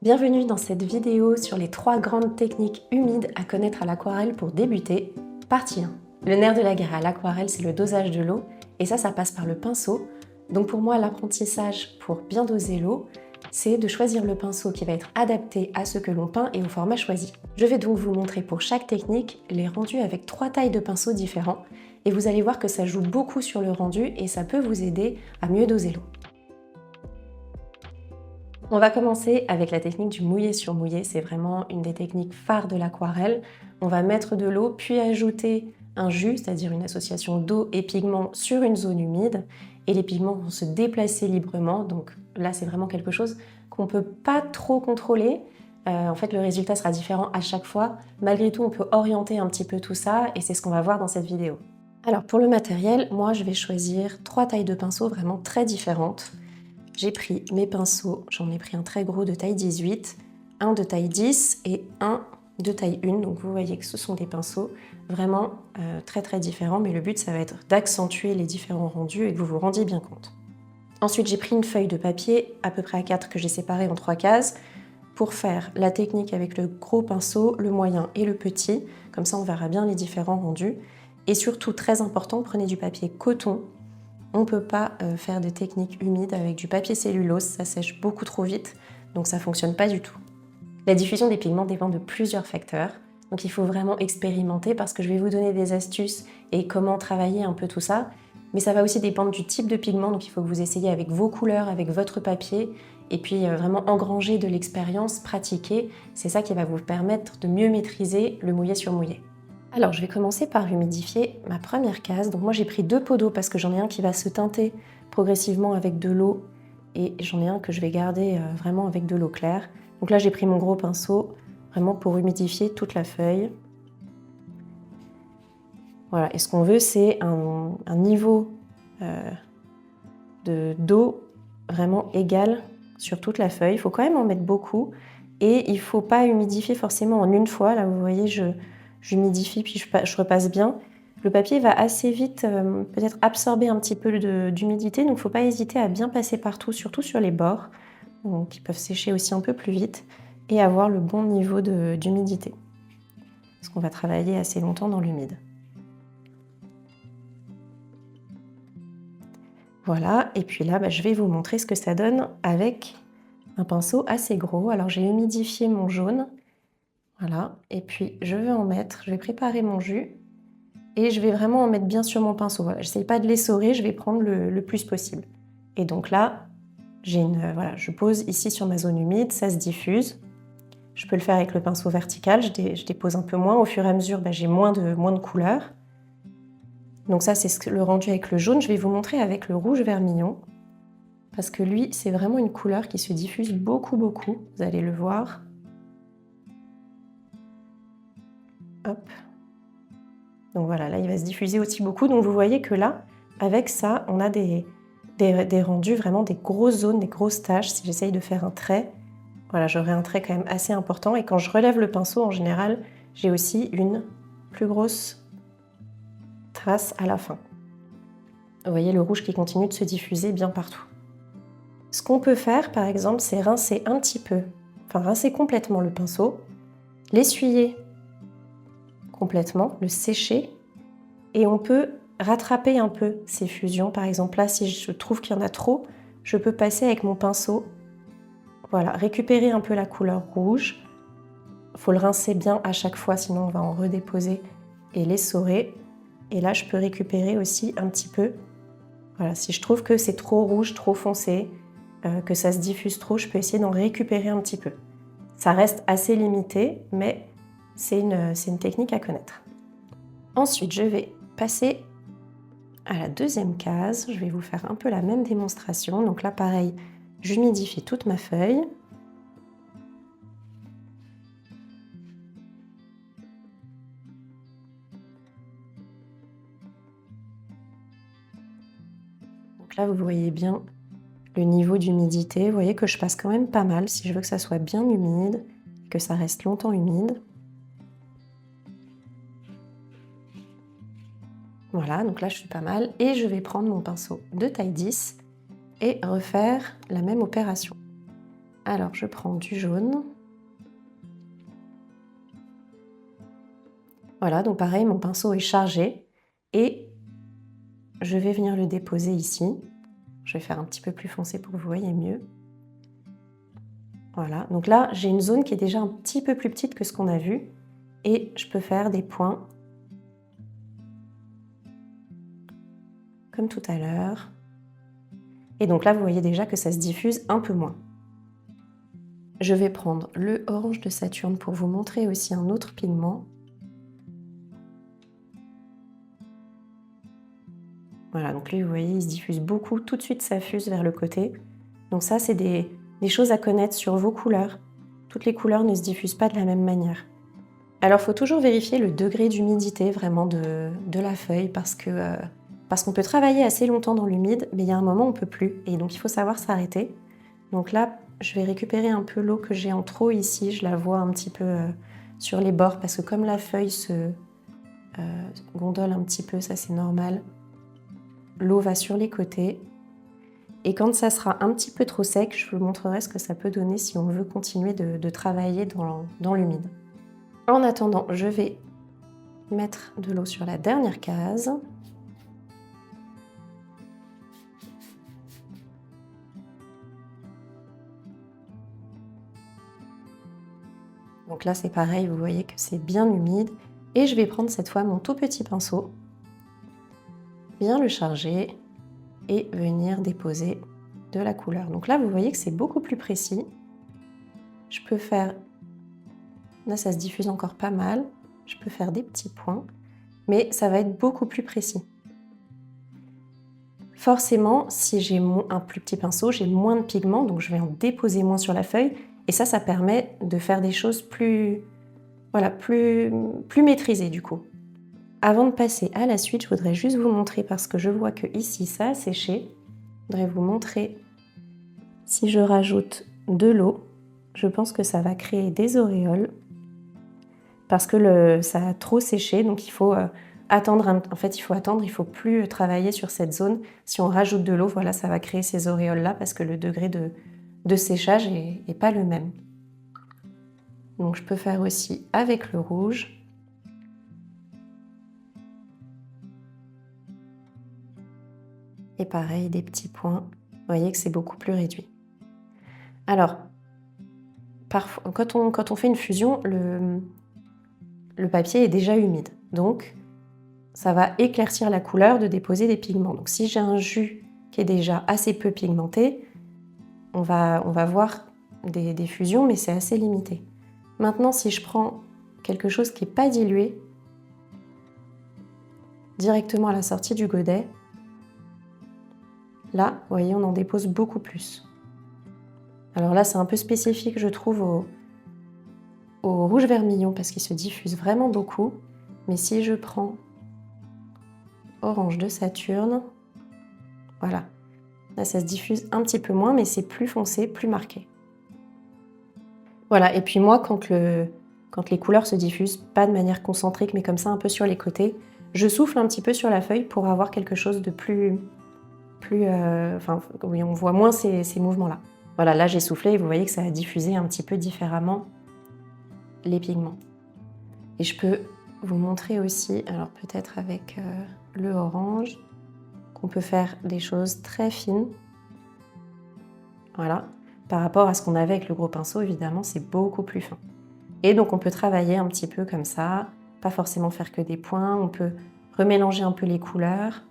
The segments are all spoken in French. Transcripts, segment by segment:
Bienvenue dans cette vidéo sur les 3 grandes techniques humides à connaître à l'aquarelle pour débuter. Partie 1. Le nerf de la guerre à l'aquarelle, c'est le dosage de l'eau et ça passe par le pinceau. Donc pour moi, l'apprentissage pour bien doser l'eau, c'est de choisir le pinceau qui va être adapté à ce que l'on peint et au format choisi. Je vais donc vous montrer pour chaque technique les rendus avec 3 tailles de pinceaux différents et vous allez voir que ça joue beaucoup sur le rendu et ça peut vous aider à mieux doser l'eau. On va commencer avec la technique du mouillé sur mouillé, c'est vraiment une des techniques phares de l'aquarelle. On va mettre de l'eau puis ajouter un jus, c'est-à-dire une association d'eau et pigments sur une zone humide et les pigments vont se déplacer librement, donc là c'est vraiment quelque chose qu'on ne peut pas trop contrôler. En fait le résultat sera différent à chaque fois. Malgré tout on peut orienter un petit peu tout ça et c'est ce qu'on va voir dans cette vidéo. Alors pour le matériel, moi je vais choisir 3 tailles de pinceaux vraiment très différentes. J'ai pris mes pinceaux, j'en ai pris un très gros de taille 18, un de taille 10 et un de taille 1. Donc vous voyez que ce sont des pinceaux vraiment très différents, mais le but ça va être d'accentuer les différents rendus et que vous vous rendiez bien compte. Ensuite j'ai pris une feuille de papier à peu près à 4 que j'ai séparée en 3 cases pour faire la technique avec le gros pinceau, le moyen et le petit. Comme ça on verra bien les différents rendus. Et surtout très important, prenez du papier coton. On ne peut pas faire des techniques humides avec du papier cellulose, ça sèche beaucoup trop vite, donc ça ne fonctionne pas du tout. La diffusion des pigments dépend de plusieurs facteurs, donc il faut vraiment expérimenter parce que je vais vous donner des astuces et comment travailler un peu tout ça, mais ça va aussi dépendre du type de pigment, donc il faut que vous essayiez avec vos couleurs, avec votre papier, et puis vraiment engranger de l'expérience, pratiquer, c'est ça qui va vous permettre de mieux maîtriser le mouillé sur mouillé. Alors je vais commencer par humidifier ma première case. Donc moi j'ai pris 2 pots d'eau parce que j'en ai un qui va se teinter progressivement avec de l'eau et j'en ai un que je vais garder vraiment avec de l'eau claire. Donc là j'ai pris mon gros pinceau vraiment pour humidifier toute la feuille. Voilà, et ce qu'on veut c'est un niveau d'eau vraiment égal sur toute la feuille. Il faut quand même en mettre beaucoup et il ne faut pas humidifier forcément en une fois. Là vous voyez j'humidifie puis je repasse bien. Le papier va assez vite peut-être absorber un petit peu d'humidité, donc il ne faut pas hésiter à bien passer partout, surtout sur les bords, qui peuvent sécher aussi un peu plus vite, et avoir le bon niveau d'humidité. Parce qu'on va travailler assez longtemps dans l'humide. Voilà, et puis là, je vais vous montrer ce que ça donne avec un pinceau assez gros. Alors j'ai humidifié mon jaune, voilà, et puis je vais préparer mon jus. Et je vais vraiment en mettre bien sur mon pinceau. Voilà, j'essaye pas de l'essorer, je vais prendre le plus possible. Et donc là, voilà, je pose ici sur ma zone humide, ça se diffuse. Je peux le faire avec le pinceau vertical, je dépose un peu moins. Au fur et à mesure, j'ai moins de couleurs. Donc ça, c'est le rendu avec le jaune. Je vais vous montrer avec le rouge vermillon. Parce que lui, c'est vraiment une couleur qui se diffuse beaucoup. Vous allez le voir. Hop. Donc voilà, là il va se diffuser aussi beaucoup. Donc vous voyez que là, avec ça, on a des rendus, vraiment des grosses zones, des grosses taches. Si j'essaye de faire un trait, voilà, j'aurai un trait quand même assez important. Et quand je relève le pinceau, en général, j'ai aussi une plus grosse trace à la fin. Vous voyez le rouge qui continue de se diffuser bien partout. Ce qu'on peut faire, par exemple, c'est rincer un petit peu, enfin rincer complètement le pinceau, l'essuyer complètement, le sécher, et on peut rattraper un peu ces fusions. Par exemple, là, si je trouve qu'il y en a trop, je peux passer avec mon pinceau, voilà, récupérer un peu la couleur rouge. Il faut le rincer bien à chaque fois, sinon on va en redéposer et l'essorer. Et là, je peux récupérer aussi un petit peu. Voilà, si je trouve que c'est trop rouge, trop foncé, que ça se diffuse trop, je peux essayer d'en récupérer un petit peu. Ça reste assez limité, mais c'est une technique à connaître. Ensuite, je vais passer à la deuxième case. Je vais vous faire un peu la même démonstration. Donc là, pareil, j'humidifie toute ma feuille. Donc là, vous voyez bien le niveau d'humidité. Vous voyez que je passe quand même pas mal si je veux que ça soit bien humide, que ça reste longtemps humide. Voilà, donc là je suis pas mal et je vais prendre mon pinceau de taille 10 et refaire la même opération. Alors, je prends du jaune. Voilà, donc pareil, mon pinceau est chargé et je vais venir le déposer ici. Je vais faire un petit peu plus foncé pour que vous voyez mieux. Voilà, donc là, j'ai une zone qui est déjà un petit peu plus petite que ce qu'on a vu et je peux faire des points comme tout à l'heure. Et donc là, vous voyez déjà que ça se diffuse un peu moins. Je vais prendre le orange de Saturne pour vous montrer aussi un autre pigment. Voilà, donc lui, vous voyez, il se diffuse beaucoup. Tout de suite, ça fuse vers le côté. Donc ça, c'est des choses à connaître sur vos couleurs. Toutes les couleurs ne se diffusent pas de la même manière. Alors, il faut toujours vérifier le degré d'humidité vraiment de la feuille parce qu'on peut travailler assez longtemps dans l'humide, mais il y a un moment où on ne peut plus. Et donc, il faut savoir s'arrêter. Donc là, je vais récupérer un peu l'eau que j'ai en trop ici. Je la vois un petit peu sur les bords parce que comme la feuille se gondole un petit peu, ça c'est normal. L'eau va sur les côtés. Et quand ça sera un petit peu trop sec, je vous montrerai ce que ça peut donner si on veut continuer de travailler dans l'humide. En attendant, je vais mettre de l'eau sur la dernière case. Donc là, c'est pareil, vous voyez que c'est bien humide. Et je vais prendre cette fois mon tout petit pinceau, bien le charger et venir déposer de la couleur. Donc là, vous voyez que c'est beaucoup plus précis. Je peux faire... Là, ça se diffuse encore pas mal. Je peux faire des petits points, mais ça va être beaucoup plus précis. Forcément, si j'ai un plus petit pinceau, j'ai moins de pigments, donc je vais en déposer moins sur la feuille. Et ça permet de faire des choses plus maîtrisées du coup. Avant de passer à la suite, je voudrais juste vous montrer, parce que je vois que ici ça a séché, je voudrais vous montrer si je rajoute de l'eau, je pense que ça va créer des auréoles parce que ça a trop séché, donc il faut attendre. En fait, il faut attendre, il ne faut plus travailler sur cette zone. Si on rajoute de l'eau, voilà, ça va créer ces auréoles-là parce que le degré de séchage n'est pas le même. Donc je peux faire aussi avec le rouge. Et pareil, des petits points. Vous voyez que c'est beaucoup plus réduit. Alors, parfois, quand on fait une fusion, le papier est déjà humide. Donc, ça va éclaircir la couleur de déposer des pigments. Donc, si j'ai un jus qui est déjà assez peu pigmenté, on va voir des fusions, mais c'est assez limité. Maintenant, si je prends quelque chose qui n'est pas dilué, directement à la sortie du godet, là, vous voyez, on en dépose beaucoup plus. Alors là, c'est un peu spécifique, je trouve, au rouge vermillon, parce qu'il se diffuse vraiment beaucoup. Mais si je prends orange de Saturne, voilà. Là, ça se diffuse un petit peu moins, mais c'est plus foncé, plus marqué. Voilà, et puis moi, quand les couleurs se diffusent, pas de manière concentrique, mais comme ça, un peu sur les côtés, je souffle un petit peu sur la feuille pour avoir quelque chose de plus oui, on voit moins ces mouvements-là. Voilà, là j'ai soufflé et vous voyez que ça a diffusé un petit peu différemment les pigments. Et je peux vous montrer aussi, alors peut-être avec le orange, qu'on peut faire des choses très fines. Voilà, par rapport à ce qu'on avait avec le gros pinceau, évidemment, c'est beaucoup plus fin. Et donc on peut travailler un petit peu comme ça, pas forcément faire que des points, on peut remélanger un peu les couleurs.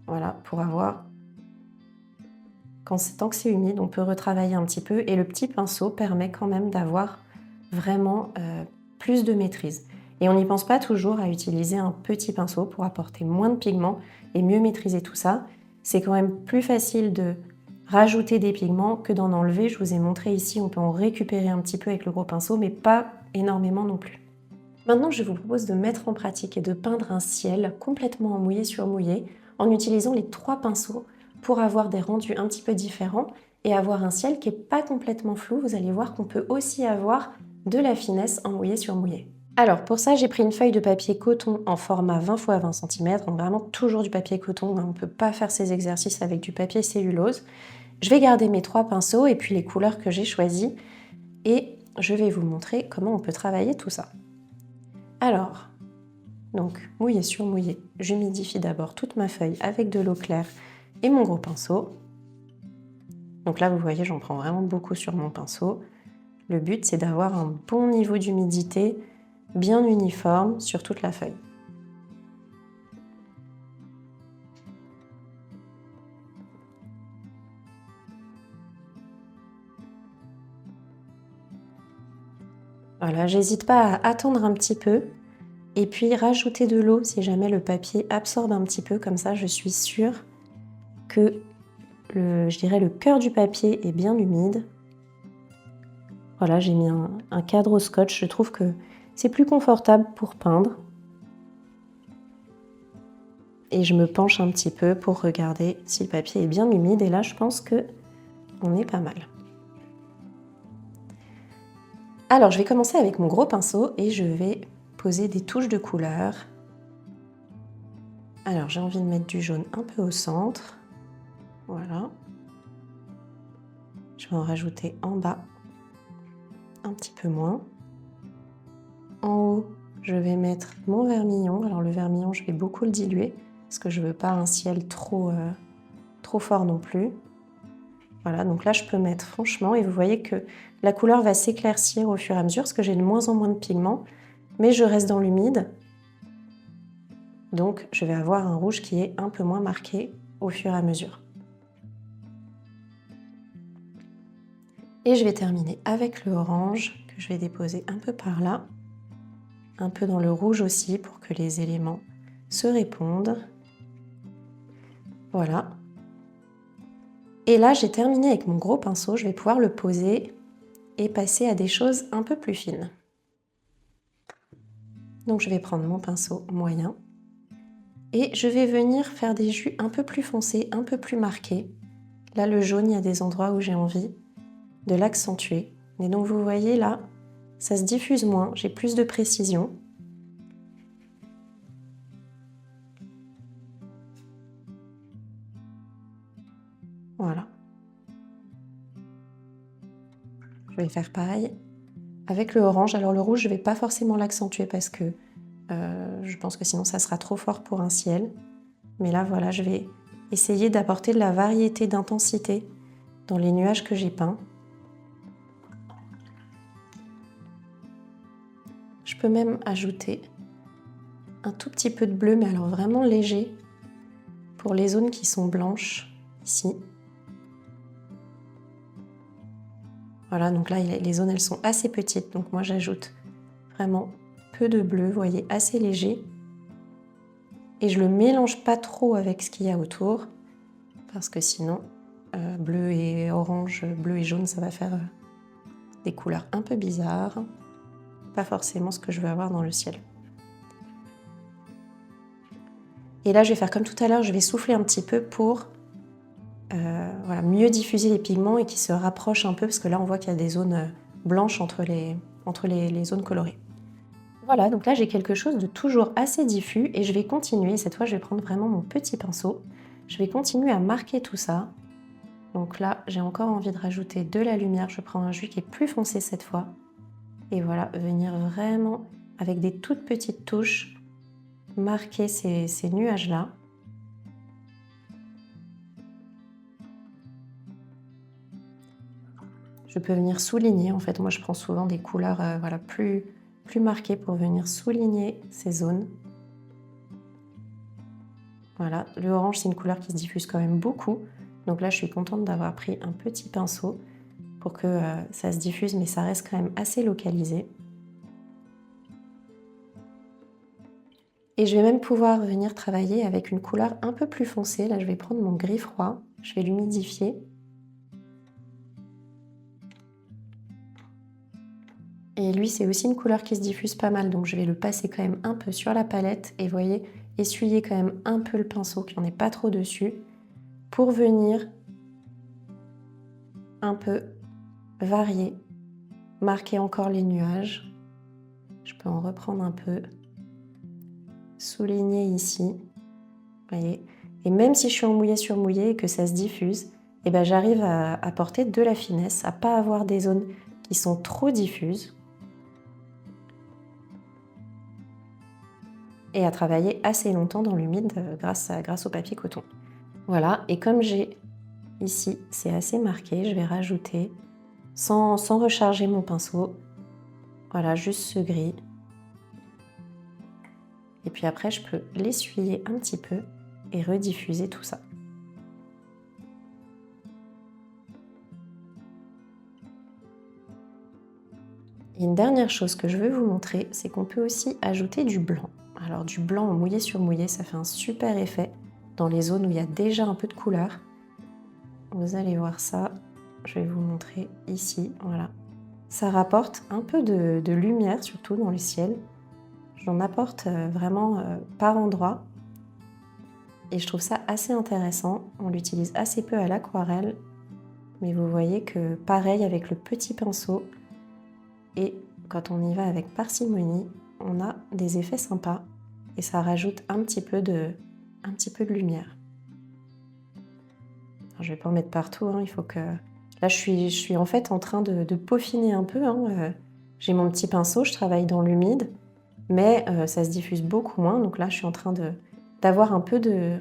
Voilà, pour avoir... Tant que c'est humide, on peut retravailler un petit peu et le petit pinceau permet quand même d'avoir vraiment plus de maîtrise. Et on n'y pense pas toujours à utiliser un petit pinceau pour apporter moins de pigments et mieux maîtriser tout ça. C'est quand même plus facile de rajouter des pigments que d'en enlever. Je vous ai montré ici, on peut en récupérer un petit peu avec le gros pinceau, mais pas énormément non plus. Maintenant, je vous propose de mettre en pratique et de peindre un ciel complètement en mouillé sur mouillé en utilisant les 3 pinceaux pour avoir des rendus un petit peu différents et avoir un ciel qui n'est pas complètement flou. Vous allez voir qu'on peut aussi avoir de la finesse en mouillé sur mouillé. Alors pour ça, j'ai pris une feuille de papier coton en format 20 x 20 cm, donc vraiment toujours du papier coton, on ne peut pas faire ces exercices avec du papier cellulose. Je vais garder mes 3 pinceaux et puis les couleurs que j'ai choisies et je vais vous montrer comment on peut travailler tout ça. Alors, donc mouillé sur mouillé, j'humidifie d'abord toute ma feuille avec de l'eau claire et mon gros pinceau. Donc là, vous voyez, j'en prends vraiment beaucoup sur mon pinceau. Le but, c'est d'avoir un bon niveau d'humidité bien uniforme sur toute la feuille. Voilà, j'hésite pas à attendre un petit peu et puis rajouter de l'eau si jamais le papier absorbe un petit peu, comme ça je suis sûre que je dirais le cœur du papier est bien humide. Voilà, j'ai mis un cadre au scotch, je trouve que c'est plus confortable pour peindre. Et je me penche un petit peu pour regarder si le papier est bien humide et là je pense que on est pas mal. Alors je vais commencer avec mon gros pinceau et je vais poser des touches de couleur. Alors j'ai envie de mettre du jaune un peu au centre. Voilà. Je vais en rajouter en bas un petit peu moins. En haut, je vais mettre mon vermillon. Alors le vermillon, je vais beaucoup le diluer parce que je ne veux pas un ciel trop fort non plus. Voilà, donc là je peux mettre franchement et vous voyez que la couleur va s'éclaircir au fur et à mesure parce que j'ai de moins en moins de pigments, mais je reste dans l'humide. Donc je vais avoir un rouge qui est un peu moins marqué au fur et à mesure. Et je vais terminer avec le orange que je vais déposer un peu par là, un peu dans le rouge aussi pour que les éléments se répondent. Voilà. Et là, j'ai terminé avec mon gros pinceau, je vais pouvoir le poser et passer à des choses un peu plus fines. Donc je vais prendre mon pinceau moyen et je vais venir faire des jus un peu plus foncés, un peu plus marqués. Là, le jaune, il y a des endroits où j'ai envie de l'accentuer. Et donc vous voyez là, ça se diffuse moins, j'ai plus de précision. Voilà. Je vais faire pareil avec le orange. Alors le rouge, je ne vais pas forcément l'accentuer parce que je pense que sinon ça sera trop fort pour un ciel. Mais là, voilà, je vais essayer d'apporter de la variété d'intensité dans les nuages que j'ai peints. Je peux même ajouter un tout petit peu de bleu, mais alors vraiment léger, pour les zones qui sont blanches, ici. Voilà, donc là, les zones, elles sont assez petites, donc moi, j'ajoute vraiment peu de bleu, vous voyez, assez léger. Et je le mélange pas trop avec ce qu'il y a autour, parce que sinon, bleu et orange, bleu et jaune, ça va faire des couleurs un peu bizarres. Pas forcément ce que je veux avoir dans le ciel. Et là, je vais faire comme tout à l'heure, je vais souffler un petit peu pour voilà, mieux diffuser les pigments et qu'ils se rapprochent un peu, parce que là, on voit qu'il y a des zones blanches entre les zones colorées. Voilà, donc là, j'ai quelque chose de toujours assez diffus et je vais continuer. Cette fois, je vais prendre vraiment mon petit pinceau. Je vais continuer à marquer tout ça. Donc là, j'ai encore envie de rajouter de la lumière. Je prends un jus qui est plus foncé cette fois. Et voilà, venir vraiment, avec des toutes petites touches, marquer ces nuages-là. Je peux venir souligner, en fait, moi je prends souvent des couleurs voilà, plus marquées pour venir souligner ces zones. Voilà, le orange c'est une couleur qui se diffuse quand même beaucoup, donc là je suis contente d'avoir pris un petit pinceau pour que ça se diffuse, mais ça reste quand même assez localisé. Et je vais même pouvoir venir travailler avec une couleur un peu plus foncée. Là je vais prendre mon gris froid, je vais l'humidifier. Et lui, c'est aussi une couleur qui se diffuse pas mal, donc je vais le passer quand même un peu sur la palette et vous voyez, essuyer quand même un peu le pinceau, qu'il n'y en ait pas trop dessus, pour venir un peu varier, marquer encore les nuages. Je peux en reprendre un peu, souligner ici, vous voyez. Et même si je suis en mouillé sur mouillé et que ça se diffuse, et ben j'arrive à apporter de la finesse, à pas avoir des zones qui sont trop diffuses et à travailler assez longtemps dans l'humide grâce au papier coton. Voilà, et comme j'ai ici, c'est assez marqué, je vais rajouter, sans recharger mon pinceau, voilà, juste ce gris. Et puis après, je peux l'essuyer un petit peu et rediffuser tout ça. Et une dernière chose que je veux vous montrer, c'est qu'on peut aussi ajouter du blanc. Alors du blanc en mouillé sur mouillé, ça fait un super effet dans les zones où il y a déjà un peu de couleur. Vous allez voir ça, je vais vous montrer ici, voilà. Ça rapporte un peu de lumière, surtout dans le ciel. J'en apporte vraiment par endroits. Et je trouve ça assez intéressant. On l'utilise assez peu à l'aquarelle. Mais vous voyez que pareil avec le petit pinceau. Et quand on y va avec parcimonie, on a des effets sympas. Et ça rajoute un petit peu de lumière. Alors, je ne vais pas en mettre partout, hein, il faut que... Là, je suis en fait en train de peaufiner un peu. Hein. J'ai mon petit pinceau, je travaille dans l'humide, mais ça se diffuse beaucoup moins. Donc là, je suis en train d'avoir un peu de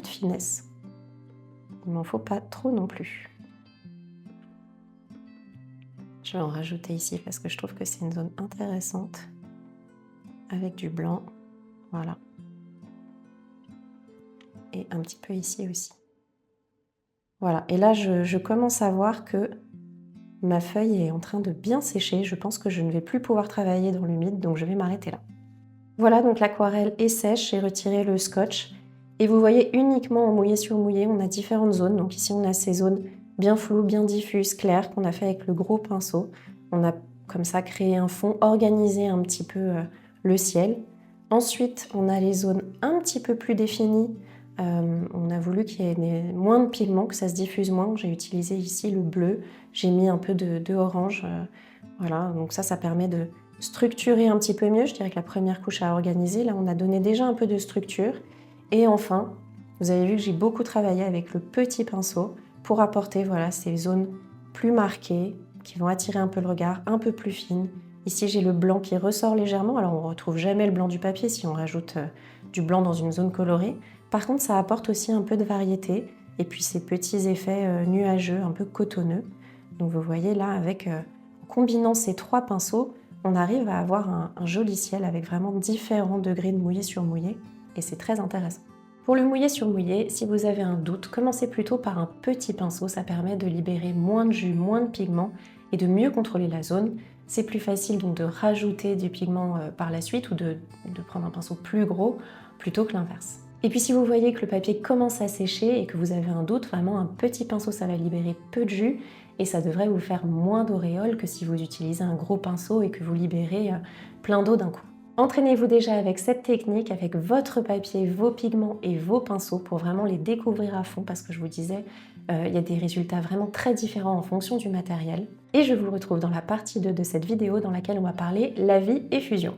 finesse. Il m'en faut pas trop non plus. Je vais en rajouter ici parce que je trouve que c'est une zone intéressante avec du blanc. Voilà. Et un petit peu ici aussi. Voilà, et là je commence à voir que ma feuille est en train de bien sécher. Je pense que je ne vais plus pouvoir travailler dans l'humide, donc je vais m'arrêter là. Voilà, donc l'aquarelle est sèche, j'ai retiré le scotch. Et vous voyez uniquement en mouillé sur mouillé, on a différentes zones. Donc ici on a ces zones bien floues, bien diffuses, claires, qu'on a fait avec le gros pinceau. On a comme ça créé un fond, organisé un petit peu le ciel. Ensuite, on a les zones un petit peu plus définies. On a voulu qu'il y ait moins de pigments, que ça se diffuse moins. J'ai utilisé ici le bleu, j'ai mis un peu de orange. Voilà, donc ça permet de structurer un petit peu mieux. Je dirais que la première couche à organiser, là on a donné déjà un peu de structure. Et enfin, vous avez vu que j'ai beaucoup travaillé avec le petit pinceau pour apporter voilà, ces zones plus marquées, qui vont attirer un peu le regard, un peu plus fines. Ici j'ai le blanc qui ressort légèrement, alors on ne retrouve jamais le blanc du papier si on rajoute du blanc dans une zone colorée. Par contre, ça apporte aussi un peu de variété et puis ces petits effets nuageux, un peu cotonneux. Donc vous voyez là, en combinant ces trois pinceaux, on arrive à avoir un joli ciel avec vraiment différents degrés de mouillé sur mouillé et c'est très intéressant. Pour le mouillé sur mouillé, si vous avez un doute, commencez plutôt par un petit pinceau, ça permet de libérer moins de jus, moins de pigments et de mieux contrôler la zone. C'est plus facile donc de rajouter du pigment par la suite ou de prendre un pinceau plus gros plutôt que l'inverse. Et puis si vous voyez que le papier commence à sécher et que vous avez un doute, vraiment un petit pinceau ça va libérer peu de jus et ça devrait vous faire moins d'auréoles que si vous utilisez un gros pinceau et que vous libérez plein d'eau d'un coup. Entraînez-vous déjà avec cette technique, avec votre papier, vos pigments et vos pinceaux pour vraiment les découvrir à fond parce que je vous disais, il y a des résultats vraiment très différents en fonction du matériel. Et je vous retrouve dans la partie 2 de cette vidéo dans laquelle on va parler lavis et fusion.